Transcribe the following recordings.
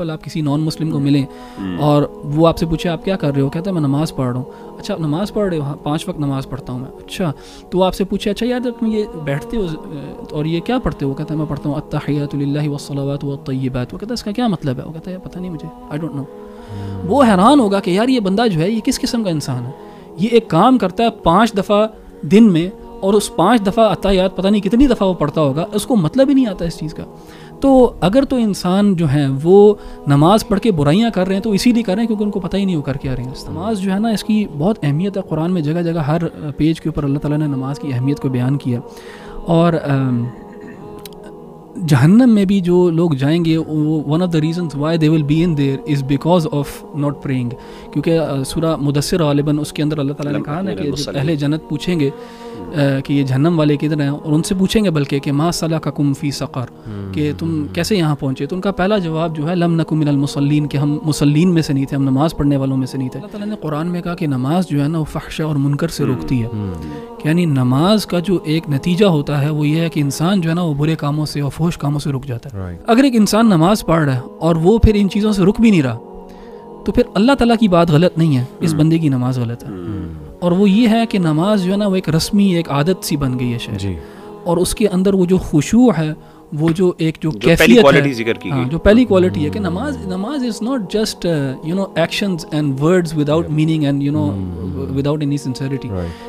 آپ کسی نان مسلم کو ملیں اور وہ آپ سے پوچھے آپ کیا کر رہے ہو، کہتا ہے میں نماز پڑھ رہا ہوں. اچھا آپ نماز پڑھ رہے ہو؟ ہاں 5 وقت نماز پڑھتا ہوں میں. اچھا تو وہ آپ سے پوچھے اچھا یار جب تم یہ بیٹھتے ہو اور یہ کیا پڑھتے ہو، کہتا ہے میں پڑھتا ہوں التحیات للہ والصلوات والطیبات. وہ کہتا ہے اس کا کیا مطلب ہے؟ وہ کہتا ہے پتہ نہیں مجھے، آئی ڈونٹ نو. وہ حیران ہوگا کہ یار یہ بندہ جو ہے یہ کس قسم کا انسان ہے، یہ ایک کام کرتا ہے 5 دفعہ دن میں اور اس 5 دفعہ التحیات پتہ نہیں کتنی دفعہ وہ پڑھتا ہوگا، اس کو مطلب ہی نہیں آتا اس چیز کا. تو اگر تو انسان جو ہیں وہ نماز پڑھ کے برائیاں کر رہے ہیں تو اسی لیے کر رہے ہیں کیونکہ ان کو پتہ ہی نہیں وہ کر کے آ رہے ہیں. نماز جو ہے نا اس کی بہت اہمیت ہے، قرآن میں جگہ جگہ ہر پیج کے اوپر اللہ تعالیٰ نے نماز کی اہمیت کو بیان کیا. اور جہنم میں بھی جو لوگ جائیں گے one of the reasons why they will be in there is because of not praying. کیونکہ سورہ مدثر غالباً اس کے اندر اللہ تعالیٰ نے کہا نا کہ جب اہل جنت پوچھیں گے کہ یہ جہنم والے کدھر ہیں، اور ان سے پوچھیں گے بلکہ کہ ما سلککم فی سقر، کہ تم کیسے یہاں پہنچے، تو ان کا پہلا جواب جو ہے لم نکن من المصلین، کہ ہم مصلین میں سے نہیں تھے، ہم نماز پڑھنے والوں میں سے نہیں تھے. اللہ تعالیٰ نے قرآن میں کہا کہ نماز جو ہے نا وہ فحش اور منکر سے روکتی ہے. یعنی نماز کا جو ایک نتیجہ ہوتا ہے وہ یہ ہے کہ انسان جو ہے نا وہ برے کاموں سے اور فحش کاموں سے رک جاتا ہے. اگر ایک انسان نماز پڑھ رہا ہے اور وہ پھر ان چیزوں سے رک بھی نہیں رہا تو پھر اللہ تعالیٰ کی بات غلط نہیں ہے، اس بندے کی نماز غلط ہے. اور وہ یہ ہے کہ نماز جو ہے نا وہ ایک رسمی ایک عادت سی بن گئی ہے شاید، اور اس کے اندر وہ جو خشوع ہے، وہ جو ایک جو کیفیت ہے، جو پہلی کوالٹی ہے کہ نماز is not just actions and words without meaning and without any sincerity.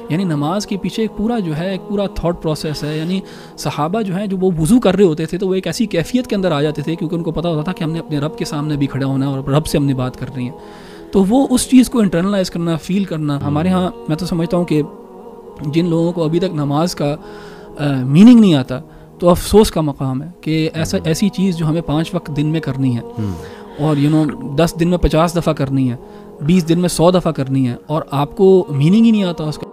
یعنی نماز کے پیچھے ایک پورا جو ہے ایک پورا تھاٹ پروسیس ہے. یعنی صحابہ جو ہیں جو وہ وضو کر رہے ہوتے تھے تو وہ ایک ایسی کیفیت کے اندر آ جاتے تھے کیونکہ ان کو پتہ ہوتا تھا کہ ہم نے اپنے رب کے سامنے بھی کھڑا ہونا ہے اور رب سے ہم نے بات کر رہی ہیں. تو وہ اس چیز کو انٹرنلائز کرنا، فیل کرنا. ہمارے ہاں میں تو سمجھتا ہوں کہ جن لوگوں کو ابھی تک نماز کا میننگ نہیں آتا تو افسوس کا مقام ہے کہ ایسی چیز جو ہمیں 5 وقت دن میں کرنی ہے اور 10 دن میں 50 دفعہ کرنی ہے، 20 دن میں 100 دفعہ کرنی ہے، اور آپ کو میننگ ہی نہیں آتا اس کا.